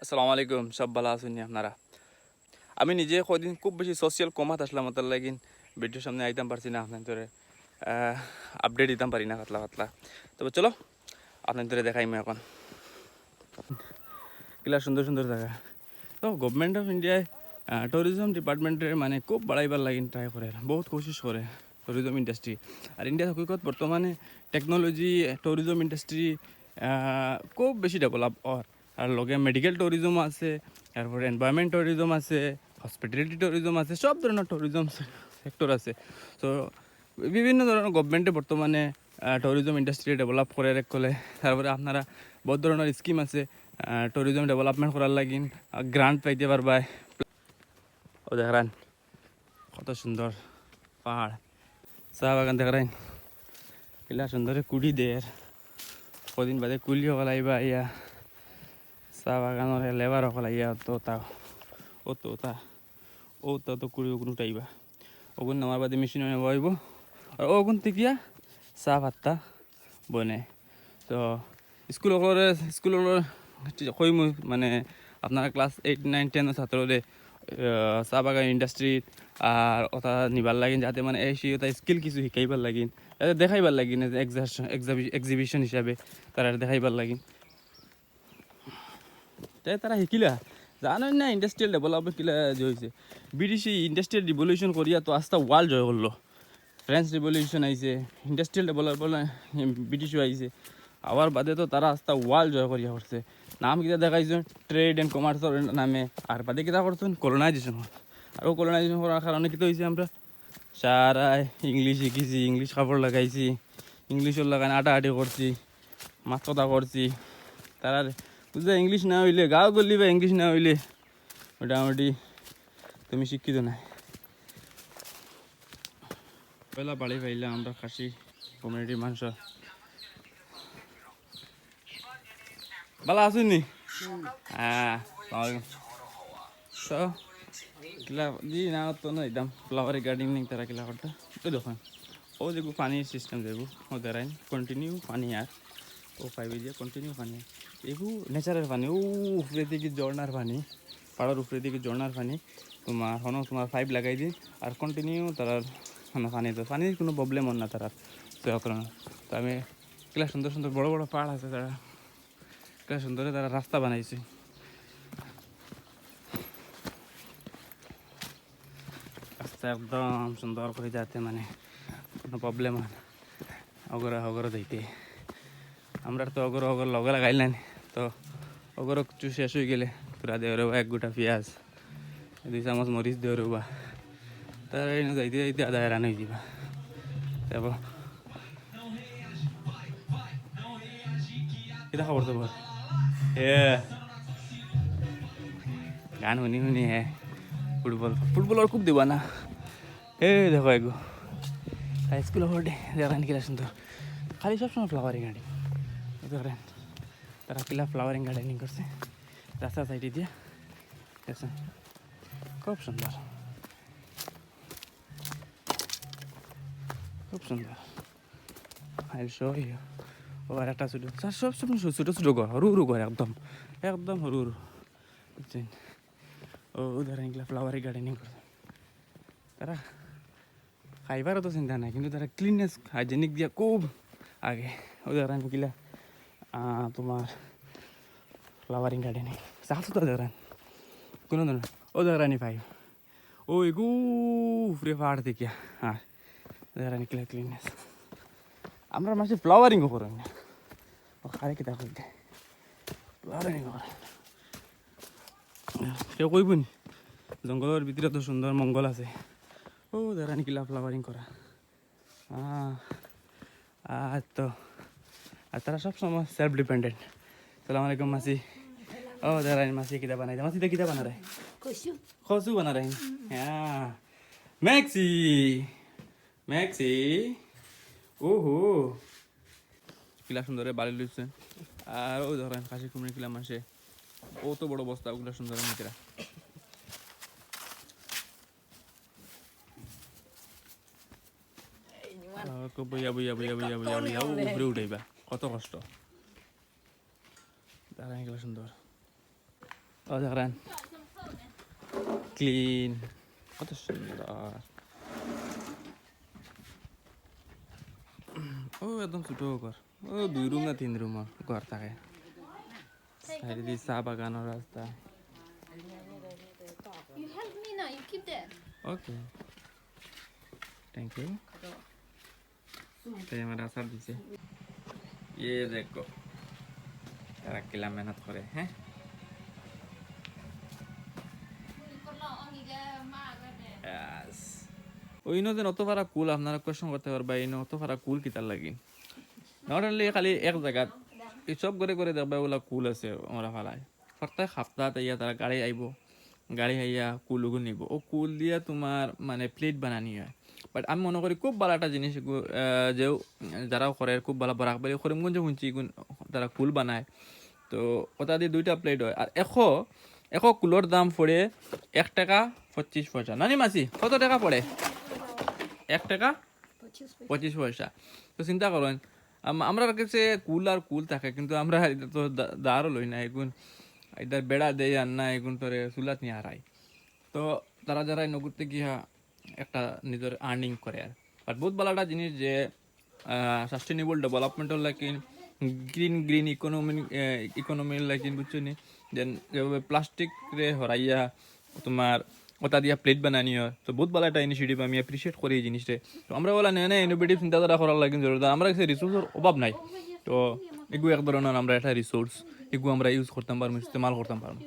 আসসালামু আলাইকুম, সব ভালো আছেন আপনারা? আমি নিজে কদিন খুব বেশি সোশ্যাল কমাত আসলাম, তার লাগিন ভিডিওর সামনে আইতাম পারছি না, আপনাদের আপডেট দিতাম পারি না পাতলা পাতলা। তবে চলো আপনাদের দেখাইম এখন কিলা সুন্দর সুন্দর জায়গা। তো গভর্নমেন্ট অফ ইন্ডিয়ায় ট্যুরিজম ডিপার্টমেন্টের মানে খুব বাড়াইবার লাগিন ট্রাই করে, বহুত কোশিশ করে ট্যুরিজম ইন্ডাস্ট্রি। আর ইন্ডিয়ার হকিকত বর্তমানে টেকনোলজি ট্যুরিজম ইন্ডাস্ট্রি খুব বেশি ডেভেলপ হওয়ার। আর লগে মেডিকেল ট্যুরিজম আছে, তারপরে এনভায়রনমেন্ট ট্যুরিজম আছে, হসপিটালিটি ট্যুরিজম আছে, সব ধরনের ট্যুরিজম সেক্টর আছে। তো বিভিন্ন ধরনের গভর্নমেন্টে বর্তমানে ট্যুরিজম ইন্ডাস্ট্রি ডেভেলপ করে রেখলে। তারপরে আপনারা বহুত ধরনের স্কিম আছে ট্যুরিজম ডেভেলপমেন্ট করার লাগিন, গ্রান্ট পাইতে পারবা। ও দেখেন কত সুন্দর পাহাড়, চা বাগান দেখেন কিলা সুন্দর কুড়ি দের। কদিন বাদে কুলি সকল আইবা ইয়া চা বাগানের লেবার সকল আইয়া ও তো কুড়ি ওগুন উঠাইবা। ওগুন নামার বাদে মেশিন নেওয়া হইব, আর ওগুন থেকে চা পাত্তা বনে। তো স্কুলের কই মানে আপনারা ক্লাস 8, 9, 10 ছাত্ররে চাহ বাগান ইন্ডাস্ট্রি আর ওটা নিবার লাগিন, যাতে মানে এই ওটা স্কিল কিছু শিকাইবার লাগিন, যাতে দেখাইবার লাগিন এক্সিবিশন হিসাবে তারা দেখাইবার লাগিন। তাই তারা শিকিলা জানেন না ইন্ডাস্ট্রিয়াল ডেভেলপমেন্ট কিলা যে হয়েছে। ব্রিটিশ ইন্ডাস্ট্রিয়াল রিভলিউশন করিয়া তো আস্তা ওয়ার্ল্ড জয় করলো। ফ্রেঞ্চ রিভলিউশন আইছে, ইন্ডাস্ট্রিয়াল ডেভেলপমেন্ট ব্রিটিশও আইছে, আবার বাদে তো তারা আস্তা ওয়ার্ল্ড জয় করিয়া করছে। নাম কিতা দেখাইছেন ট্রেড অ্যান্ড কমার্সের নামে, আর বাদে কিতা করছেন কলোনাইজেশন। আর ও কলোনাইজেশন করার কারণে কিতা হয়েছে, আমরা সারাই ইংলিশ শিখিছি, ইংলিশ কাপড় লাগাইছি, ইংলিশের লাগান আটাআটি করছি, মাছ কথা করছি। তারা বুঝলে ইংলিশ না হইলে গাঁও গল্লি বা ইংলিশ না হইলে মোটামুটি তুমি শিক্ষিত নাই। পয়লা বাড়ি পাইলে আমরা খাসি কমিউনিটির মানুষ ভালো আছেন নি? হ্যাঁ তো কিলা দি না তো না একদম ফ্লাওয়ার গার্ডেনিং তারা কিলা করতে ওই দেখুন ও দেখো পানির সিস্টেম দেখো ও দেখাই কন্টিনিউ পানি আর ও পাইবে যে কন্টিনিউ পানি এগু নেচারের পানি। ও উপরে দিকে ঝর্নার পানি, পাহাড়ের উপরে দিকে ঝর্নার পানি। তোমার পাইপ লাগাই দিই আর কন্টিনিউ তারা পানির কোনো প্রবলেম হন না তারা। তো আমি কিলা সুন্দর সুন্দর বড় বড় পাহাড় আছে, তারা কিলা সুন্দর তারা রাস্তা বানাইছে। রাস্তা একদম সুন্দর করে যাতে মানে কোনো প্রবলেম হয় না অগর দিতে। আমরা তো অগর লগে লাগাইলেন, তো অগর কিছু শেষ হয়ে গেলে পুরা দেওয়া রবা 1 গোটা পেঁয়াজ, 2 চামচ মরিচ দেওয়া রবা, তার যাইতে যাইতে আধা হেরান হয়ে যাবা। তারপর কিতা খবর তো গান শুনি শুনি হে ফুটবল খুব দিবা না। দেখো এগো হাই স্কুল হলে দেখেন কিলা সুন্দর, খালি সবসময় ফ্লাওয়ারিং গার্ডেন দেখেন। তারা কিলা ফ্লাওয়ারিং গার্ডেনিং করছে রাস্তা সাইডে দিয়ে, দেখছেন খুব সুন্দর খুব সুন্দর। আইল শো ইউ। ও আর একটা ছোটো সব ছোটো ছোটো ঘর, সরু সরু ঘর, একদম একদম সরু সরু বুঝছেন। ও ধরেন এগুলা ফ্লাওয়ারিং গার্ডেনিং করছে তারা, খাইবারও তো চিন্তা নাই, কিন্তু তারা ক্লিননেস হাইজেনিক দিয়া খুব আগে। ও ধরেন কিলা তোমার ফ্লাওয়ারিং গার্ডেনিং চাষ তো ধরেন কোনো ধরনের। ও ধরানি ভাই ও এগু উপরে পাহাড় থেকে হ্যাঁ ধরেন কিলা ক্লিননেস। আমরা মাসে ফ্লাওয়ারিংও করেন না, ও খারে কিতা করতে ফ্লাওয়ারিং করেন কেউ কইবনি। জঙ্গলের ভিতরে তো সুন্দর মঙ্গল আছে। ও ধরেন কিলা ফ্লাওয়ারিং করা আর তো। আর তারা সব সময় সেলফ ডিপেন্ডেন্ট। সালাম আলাইকুম মাসি। ও ধরেন মাসি কিতা বানাই মাসি তো কিতা বানা রে খসু বানা রে। হ্যাঁ ম্যাক্সি ম্যাক্সি ওহো কিলা সুন্দরে বাড়ি লইছে। আর ও ধরেন খাসি কুমড়ি কিলা মাসে ও তো বড় বস্তা ওগুলা সুন্দর মিত্রা। বইয়া বইয়া বইয়া বইয়া বইয়া বইয়া উপরে উঠাইবা কত কষ্ট। তারা এগুলো সুন্দর ও দেখেন ক্লিন, কত সুন্দর। ও একদম ছোট ঘর, ও 2 রুম না 3 রুম ঘর থাকে। সাইডে দিয়ে চা বাগানোর রাস্তা। You help me now, you keep there. Okay, thank you. তাই আমার আসার দিছে। ये देखो তারা কিলা মেহনত করে। হ্যাঁ, Yes. ওই যে অত পারা কুল আপনারা কোয়েশ্চন করতে পারবা, এই অত পারা কুল কিতার লাগি নট অনলি খালি এক জায়গাত এই সব করে করে দেখবা ওগুলা কুল আছে আমরা ফালায় প্রত্যেক সপ্তাহত ইয়া তারা গাড়ি আইব, গাড়ি আইয়া কুল উগুন নিব, ও কুল দিয়া তোমার মানে প্লেট বানানি হয়। বাট আমি মনে করি খুব ভালো একটা জিনিস যে যারা করে খুব ভালো বরাকবাড়ি করিমগঞ্জ শুনছি তারা কুল বানায়। তো ওটা দিয়ে 2টা প্লেট হয়। আর এখো কুলোর দাম পড়ে 1 টাকা 25 পয়সা। নানি মাসি কত টাকা পড়ে? 1 টাকা 25 পয়সা। তো চিন্তা করেন আমরা কাছে কুল আর কুল থাকে, কিন্তু আমরা এটা তো দাঁড়ও লই না, এগুন এটা বেড়া দেয় আর না এগুন তোরে চুলাত নিয়ে হারাই। তো তারা যারা নগরতে গিয়া একটা নিজের আর্নিং করে। আর বহুত ভালো একটা জিনিস যে সাস্টেনেবল ডেভেলপমেন্টের লাগিন গ্রিন ইকোনমি লাগিন বুঝছো নি, যেন যেভাবে প্লাস্টিক রে হরাইয়া তোমার ওটা দিয়া প্লেট বানানি হয়। তো বহুত ভালো একটা ইনিশিয়েটিভ, আমি অ্যাপ্রিসিয়েট করি এই জিনিসটা। তো আমরা বলা নেই ইনোভেটিভ চিন্তাধারা করার লাগে জরুরি, আমরা কাছে রিসোর্সের অভাব নাই। তো এগু এক ধরনের আমরা একটা রিসোর্স এগু আমরা ইউজ করতাম পারবো, ইস্তেমাল করতাম পারবো।